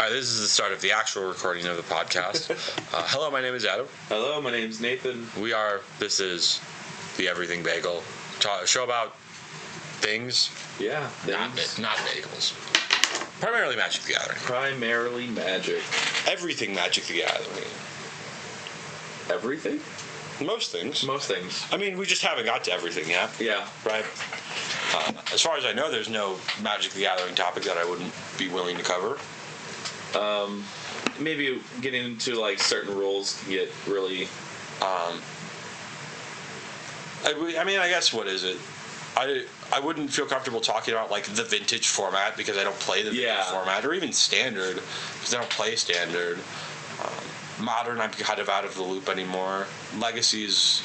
All right, this is the start of the actual recording of the podcast. Hello, my name is Adam. Hello, my name's Nathan. This is the Everything Bagel, a show about things. Yeah, not bagels. Primarily Magic the Gathering. Primarily Magic. Everything Magic the Gathering. Everything? Most things. Most things. I mean, we just haven't got to everything yet. Yeah. Right? As far as I know, there's no Magic the Gathering topic that I wouldn't be willing to cover. Maybe getting into like certain rules can get really. I guess what is it? I wouldn't feel comfortable talking about like the vintage format because I don't play the vintage format, or even standard because I don't play standard. Modern, I'm kind of out of the loop anymore. Legacy is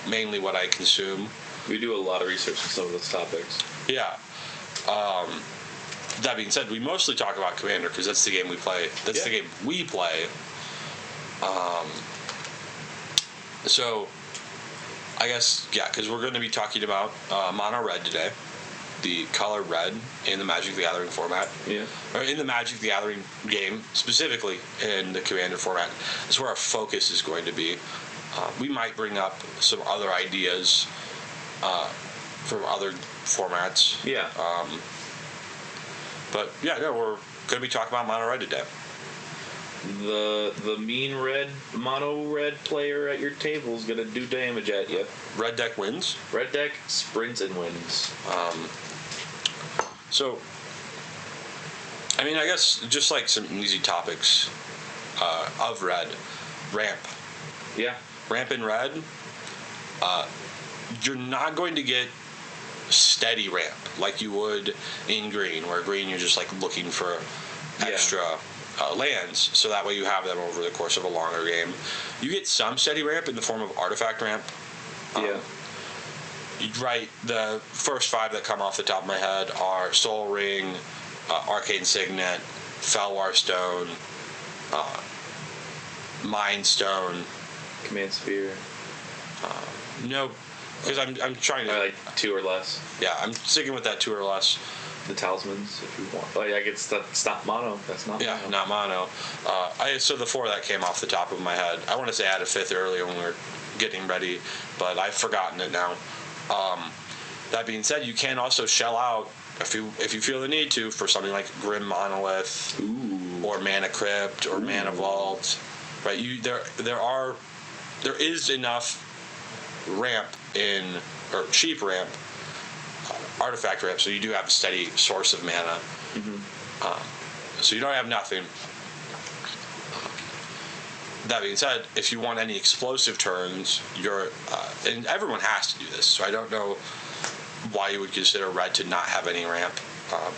mainly what I consume. We do a lot of research on some of those topics. Yeah. That being said, we mostly talk about Commander because that's the game we play. That's the game we play. So, I guess, because we're going to be talking about Mono Red today. The color red in the Magic the Gathering format. Yeah. Or in the Magic the Gathering game, specifically in the Commander format. That's where our focus is going to be. We might bring up some other ideas from other formats. Yeah. But yeah, no, we're going to be talking about Mono Red today. The mean red, mono red player at your table is going to do damage at you. Red deck wins. Red deck sprints and wins. So, I mean, I guess just like some easy topics of red. Ramp. Yeah. Ramp in red. You're not going to get steady ramp like you would in green, where green you're just like looking for extra lands, so that way you have them over the course of a longer game. You get some steady ramp in the form of artifact ramp. Right, the first five that come off the top of my head are Soul Ring, Arcane Signet, Felwar Stone, Mind Stone, Command Sphere. No, because I'm trying to like two or less. Yeah, I'm sticking with that two or less. The talismans, if you want. Oh yeah, it's not mono. That's not. Yeah, mono. not mono. So the four that came off the top of my head. I want to say I had a fifth earlier when we were getting ready, but I've forgotten it now. That being said, you can also shell out if you feel the need to for something like Grim Monolith, or Mana Crypt, or Mana Vault. Right? There is enough ramp or cheap ramp, artifact ramp, so you do have a steady source of mana. So you don't have nothing. That being said, if you want any explosive turns, and everyone has to do this, so I don't know why you would consider red to not have any ramp.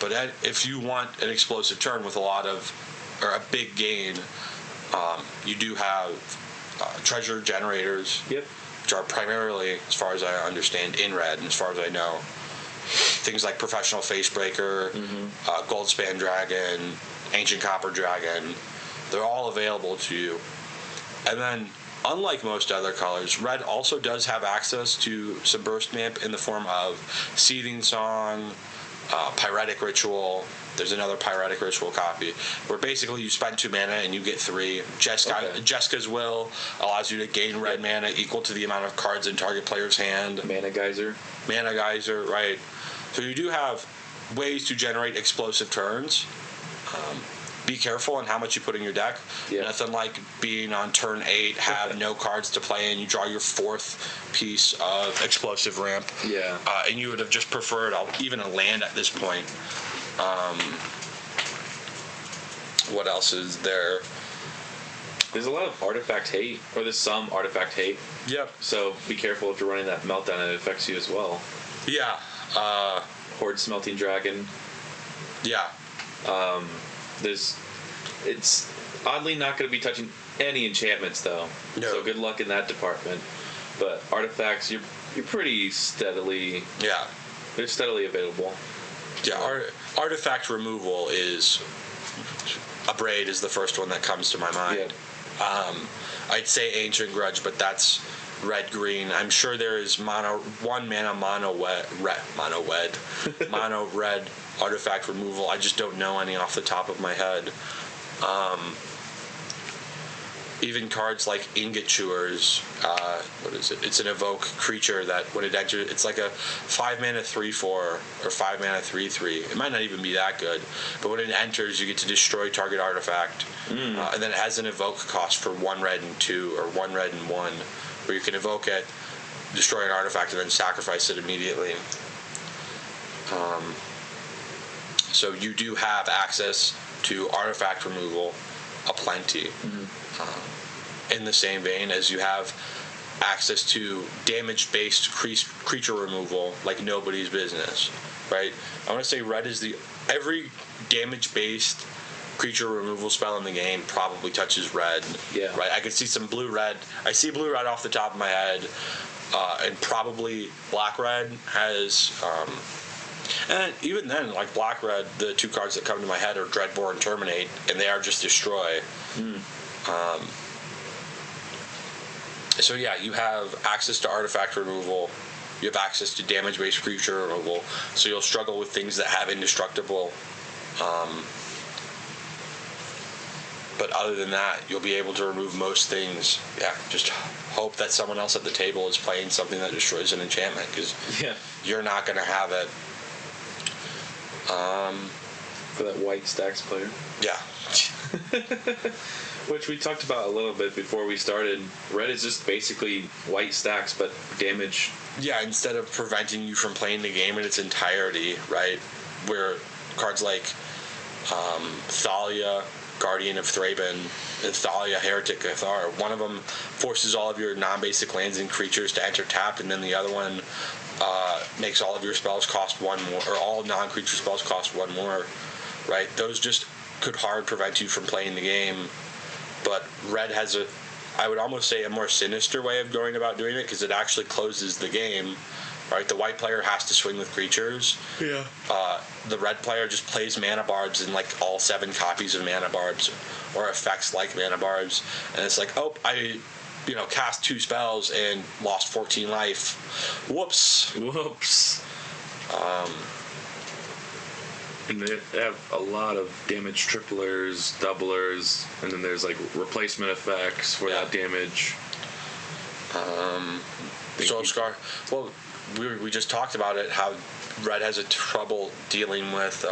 But if you want an explosive turn with a big gain, you do have treasure generators, which are primarily, as far as I understand, in red, and as far as I know, things like Professional Facebreaker, Goldspan Dragon, Ancient Copper Dragon, they're all available to you. And then, unlike most other colors, red also does have access to some burst ramp in the form of Seething Song, Pyretic Ritual. There's another Pyretic Ritual copy where basically you spend 2 mana and you get 3. Jeska's Will allows you to gain red mana equal to the amount of cards in target player's hand. Mana Geyser, right. So you do have ways to generate explosive turns. Be careful on how much you put in your deck. Nothing like being on turn 8, have no cards to play, and you draw your 4th piece of explosive ramp. And you would have just preferred even a land at this point. What else is there? There's a lot of artifact hate, or there's some artifact hate. Yep. So be careful if you're running that meltdown, and it affects you as well. Yeah. Horde Smelting Dragon. Yeah. It's oddly not going to be touching any enchantments though. No. So good luck in that department. But artifacts, you're pretty steadily. Yeah. They're steadily available. Yeah. Artifact removal Abrade is the first one that comes to my mind. I'd say Ancient Grudge, but that's red green. I'm sure there is mono red artifact removal. I just don't know any off the top of my head. Even cards like Ingot Chewers, what is it? It's an evoke creature that when it enters, it's like a 5-mana 3/4 or 5-mana 3/3. It might not even be that good, but when it enters, you get to destroy target artifact, and then it has an evoke cost for 1 red and 2, or 1 red and 1, where you can evoke it, destroy an artifact, and then sacrifice it immediately. So you do have access to artifact removal aplenty. In the same vein as you have access to damage-based creature removal like nobody's business, right? I want to say red is every damage-based creature removal spell in the game probably touches red. Yeah. Right. I could see some blue-red. I see blue-red off the top of my head, and probably black-red has. And even then, like black-red, the 2 cards that come to my head are Dreadbore and Terminate, and they are just destroy. So yeah, you have access to artifact removal. You have access to damage-based creature removal. So you'll struggle with things that have indestructible. But other than that, you'll be able to remove most things. Yeah, just hope that someone else at the table is playing something that destroys an enchantment, because you're not going to have it. For that white stacks player. Yeah. Which we talked about a little bit before we started. Red is just basically white stacks, but damage. Yeah, instead of preventing you from playing the game in its entirety, right? Where cards like Thalia, Guardian of Thraben, and Thalia, Heretic Cathar, one of them forces all of your non-basic lands and creatures to enter tapped, and then the other one makes all of your spells cost 1 more, or all non-creature spells cost 1 more, right? Those just could hard prevent you from playing the game. But red has I would almost say a more sinister way of going about doing it, because it actually closes the game, right? The white player has to swing with creatures. Yeah. The red player just plays Mana Barbs in like all 7 copies of Mana Barbs, or effects like Mana Barbs, and it's like, oh, I cast 2 spells and lost 14 life. Whoops. And they have a lot of damage triplers, doublers, and then there's like replacement effects for that damage. Soul Scar. Well, we just talked about it, how red has a trouble dealing with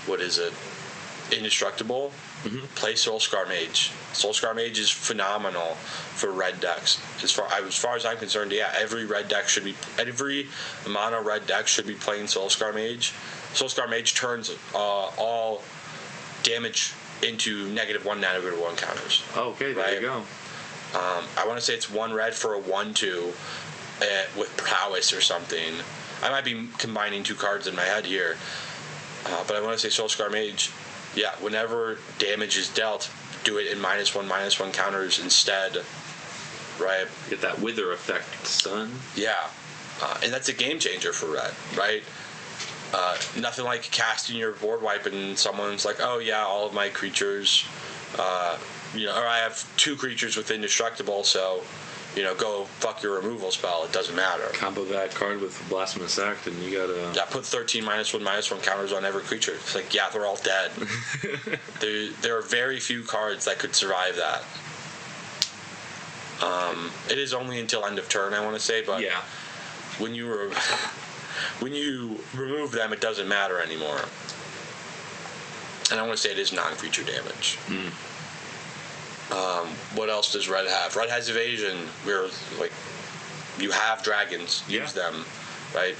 what is it? Indestructible. Play Soul Scar Mage. Soul Scar Mage is phenomenal for red decks. As far as I'm concerned, yeah, every mono red deck should be playing Soul Scar Mage. Soul Scar Mage turns all damage into -1, -1 counters. Okay, there you go. I want to say it's 1 red for a 1/2 with prowess or something. I might be combining 2 cards in my head here, but I want to say Soul Scar Mage. Yeah, whenever damage is dealt, do it in -1/-1 counters instead, right? Get that wither effect, son. Yeah, and that's a game changer for red, right? Nothing like casting your board wipe and someone's like, oh yeah, all of my creatures, or I have 2 creatures with indestructible, so go fuck your removal spell. It doesn't matter. Combo that card with Blasphemous Act, and you gotta. Yeah, put 13 -1/-1 counters on every creature. It's like, yeah, they're all dead. There are very few cards that could survive that. It is only until end of turn, I want to say, but yeah, when you remove them, it doesn't matter anymore. And I want to say it is non-creature damage. What else does red have? Red has evasion. Where you have dragons, use them, right?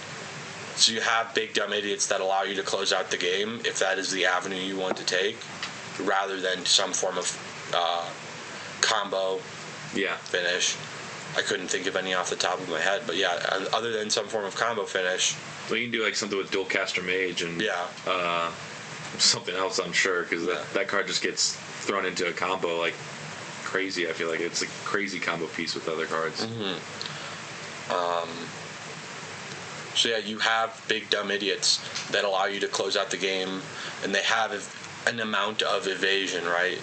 So you have big dumb idiots that allow you to close out the game if that is the avenue you want to take, rather than some form of combo finish. I couldn't think of any off the top of my head, but yeah, other than some form of combo finish. Well, you can do like something with Dual Caster Mage and something else, I'm sure, because that card just gets thrown into a combo like crazy. I feel like it's a crazy combo piece with other cards. So yeah, you have big dumb idiots that allow you to close out the game, and they have an amount of evasion, right?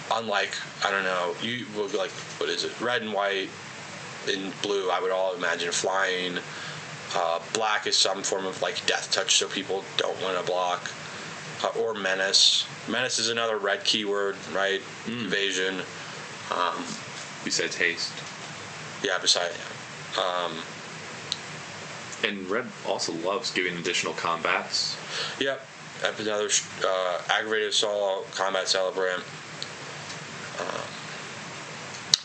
Unlike, I don't know, you will be like, what is it? Red and white and blue, I would all imagine flying. Black is some form of like death touch, so people don't want to block. or menace. Menace is another red keyword, right? Evasion. Besides haste. Yeah, besides. And red also loves giving additional combats. Yep. Another aggravated assault, combat celebrant.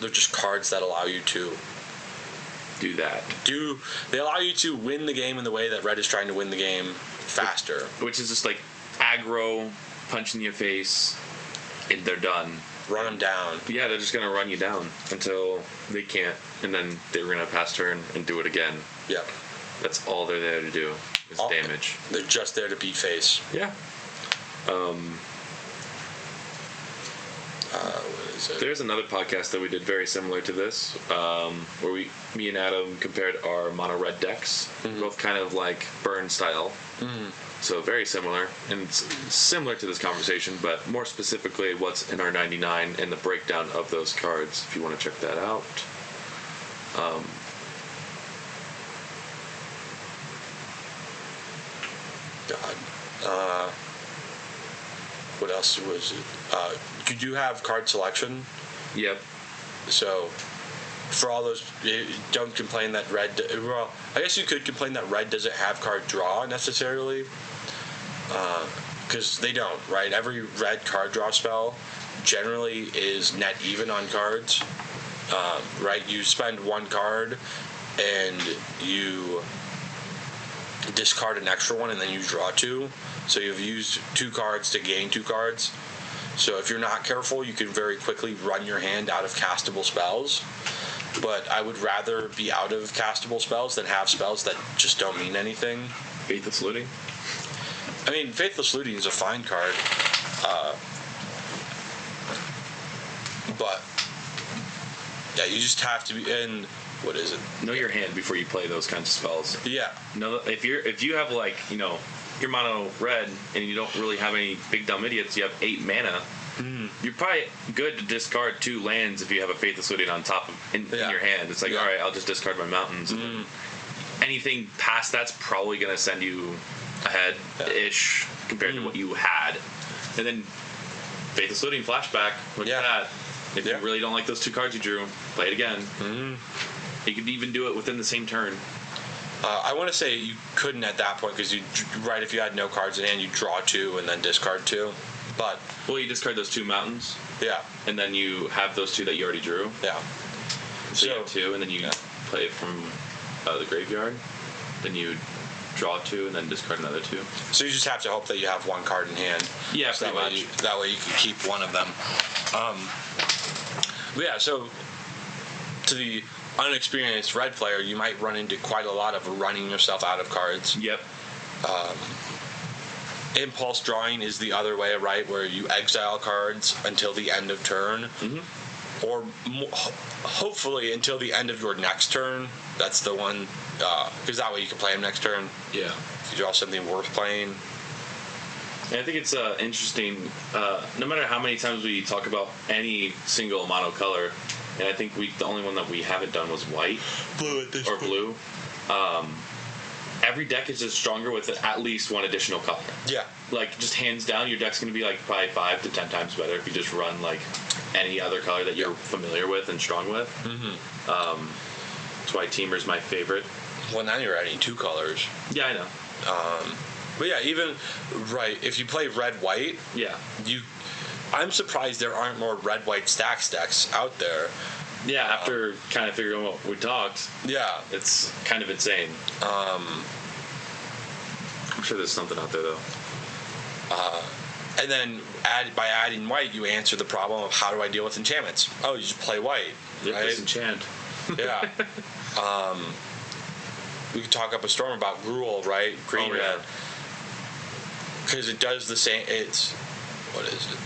They're just cards that allow you to do that. They allow you to win the game in the way that red is trying to win the game faster. Which is just like aggro, punch in your face, and they're done. Run them down. Yeah, they're just going to run you down until they can't, and then they're going to pass turn and do it again. Yep. That's all they're there to do is damage. They're just there to beat face. Yeah. What is it? There's another podcast that we did very similar to this, where me and Adam compared our mono red decks, both kind of like burn style. So very similar, and similar to this conversation, but more specifically what's in our 99 and the breakdown of those cards, if you want to check that out. God. What else was it? You do have card selection. Yep. So, for all those, don't complain that red. Well, I guess you could complain that red doesn't have card draw necessarily, because they don't. Right, every red card draw spell generally is net even on cards. Right, you spend one card, and you discard an extra one, and then you draw two. So you've used 2 cards to gain 2 cards. So if you're not careful, you can very quickly run your hand out of castable spells. But I would rather be out of castable spells than have spells that just don't mean anything. Faithless Looting? I mean, Faithless Looting is a fine card. But yeah, you just have to be in. What is it? Know your hand before you play those kinds of spells. Yeah. No, if you have like, you're mono red and you don't really have any big dumb idiots, you have 8 mana. You're probably good to discard 2 lands if you have a Faithless Looting on top of in your hand. It's like, all right, I'll just discard my mountains. Anything past that's probably going to send you ahead-ish compared to what you had. And then Faithless Looting flashback. Look at that. If you really don't like those 2 cards you drew, play it again. You could even do it within the same turn. I want to say you couldn't at that point because if you had no cards in hand, you draw 2 and then discard 2. But you discard those 2 mountains. Yeah. And then you have those 2 that you already drew. Yeah. So you have 2, and then you play it from the graveyard. Then you draw 2 and then discard another 2. So you just have to hope that you have 1 card in hand. Yeah, so that way you can keep one of them. But yeah, so to the unexperienced red player, you might run into quite a lot of running yourself out of cards. Yep. Impulse drawing is the other way, right, where you exile cards until the end of turn, or hopefully until the end of your next turn. That's the one, because that way you can play them next turn. Yeah. If you draw something worth playing. And I think it's interesting, no matter how many times we talk about any single monocolor, and I think the only one that we haven't done was white. Blue at this or point. Blue. Every deck is just stronger with at least 1 additional color. Yeah. Like, just hands down, your deck's going to be like probably 5 to 10 times better if you just run like any other color that you're familiar with and strong with. That's why Teamer's my favorite. Well, now you're adding 2 colors. Yeah, I know. But yeah, even if you play red-white, I'm surprised there aren't more red-white stacks decks out there. Yeah, after kind of figuring out what we talked. Yeah. It's kind of insane. I'm sure there's something out there, though. And then by adding white, you answer the problem of how do I deal with enchantments? Oh, you just play white. Yep, right? disenchant. Yeah. We could talk up a storm about Gruul, right? Green red. Because it does the same. What is it?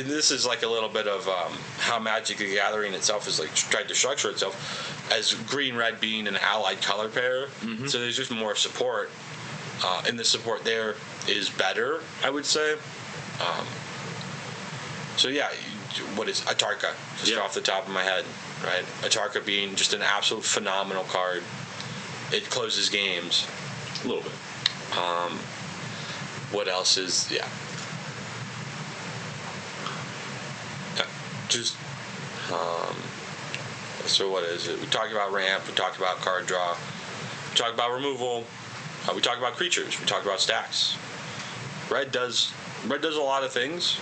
This is like a little bit of how Magic the Gathering itself is like tried to structure itself as green-red being an allied color pair. So there's just more support, and the support there is better, I would say. So yeah, what is Atarka? Just off the top of my head, right? Atarka being just an absolute phenomenal card. It closes games. A little bit. What else is just so what is it? We talked about ramp. We talked about card draw. We talked about removal. We talked about creatures. We talked about stacks. Red does a lot of things.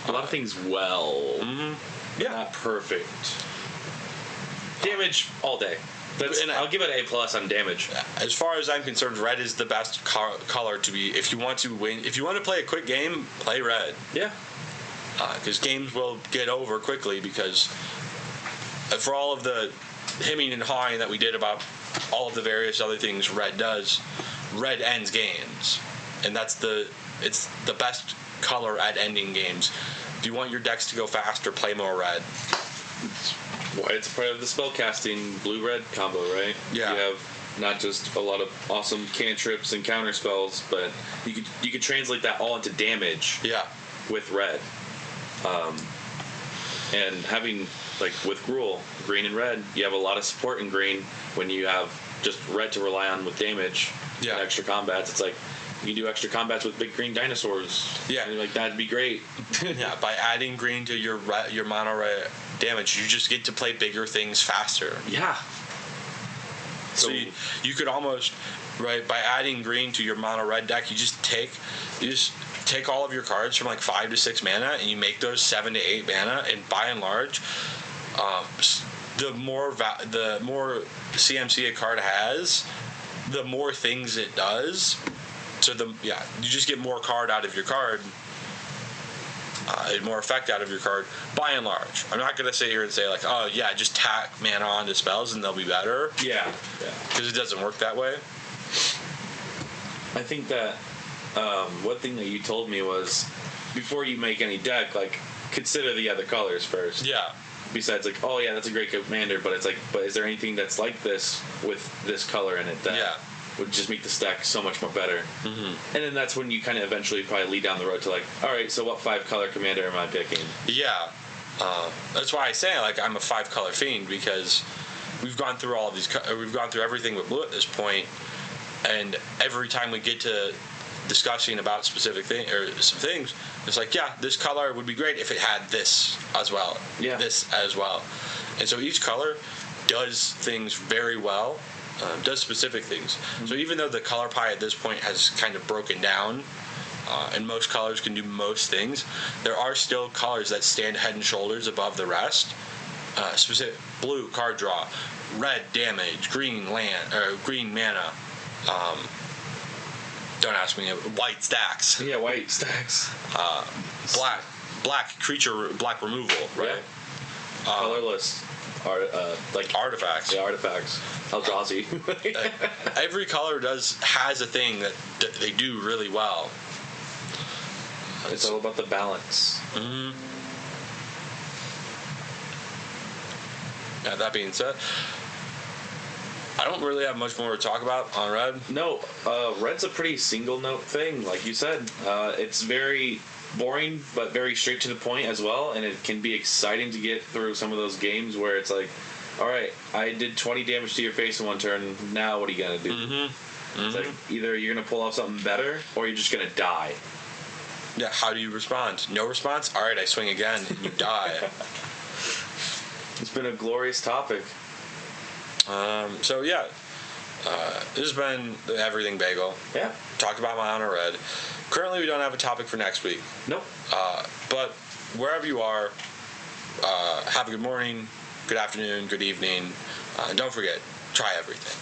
A lot of things well. Mm-hmm. Yeah. Not perfect. Damage all day. I'll give it an A+ on damage. As far as I'm concerned, red is the best color to be. If you want to win, if you want to play a quick game, play red. Yeah. Because games will get over quickly because for all of the hemming and hawing that we did about all of the various other things red does, red ends games. And it's the best color at ending games. If you want your decks to go faster, play more red. Why it's part of the spellcasting blue-red combo, right? Yeah. You have not just a lot of awesome cantrips and counter spells, but you could translate that all into damage. Yeah. With red. And having, like, with Gruul, green and red, you have a lot of support in green when you have just red to rely on with damage. Yeah. And extra combats. It's like, you can do extra combats with big green dinosaurs. Yeah. And, like, that'd be great. Yeah, by adding green to your mono red damage, you just get to play bigger things faster. Yeah. So you could almost, right, by adding green to your mono red deck, you just take all of your cards from like 5 to 6 mana and you make those 7 to 8 mana, and by and large, the more CMC a card has, the more things it does. So you just get more card out of your card, and more effect out of your card by and large. I'm not gonna sit here and say like, oh yeah, just tack mana onto spells and they'll be better. Yeah. Because it doesn't work that way. I think that one thing that you told me was before you make any deck, like, consider the other colors first. Yeah. Besides, like, oh yeah, that's a great commander, but it's like, but is there anything that's like this with this color in it that would just make the deck so much more better? Mm-hmm. And then that's when you kind of eventually probably lead down the road to like, all right, so what 5-color commander am I picking? Yeah. That's why I say like I'm a 5-color fiend, because we've gone through all of these. We've gone through everything with blue at this point, and every time we get to discussing about specific thing or some things, it's like, yeah, this color would be great if it had this as well. Yeah. This as well. And so each color does things very well, does specific things. Mm-hmm. So even though the color pie at this point has kind of broken down, and most colors can do most things, there are still colors that stand head and shoulders above the rest. Specific blue, card draw; red, damage; green, land, or green, mana. Don't ask me. White, stacks. Yeah, white stacks. Black creature, black removal, right? Yeah. Colorless, like artifacts. Yeah, artifacts. Eldrazi. Every color has a thing that they do really well. It's all about the balance. Mm-hmm. Yeah. That being said, I don't really have much more to talk about on red. No, red's a pretty single note thing, like you said. It's very boring, but very straight to the point as well, and it can be exciting to get through some of those games where it's like, all right, I did 20 damage to your face in one turn, now what are you going to do? Mm-hmm. Mm-hmm. It's like either you're going to pull off something better, or you're just going to die. Yeah, how do you respond? No response? All right, I swing again, and you die. It's been a glorious topic. So yeah, this has been the Everything Bagel. Yeah. Talked about mono red. Currently, we don't have a topic for next week. Nope. But wherever you are, have a good morning, good afternoon, good evening, and don't forget, try everything.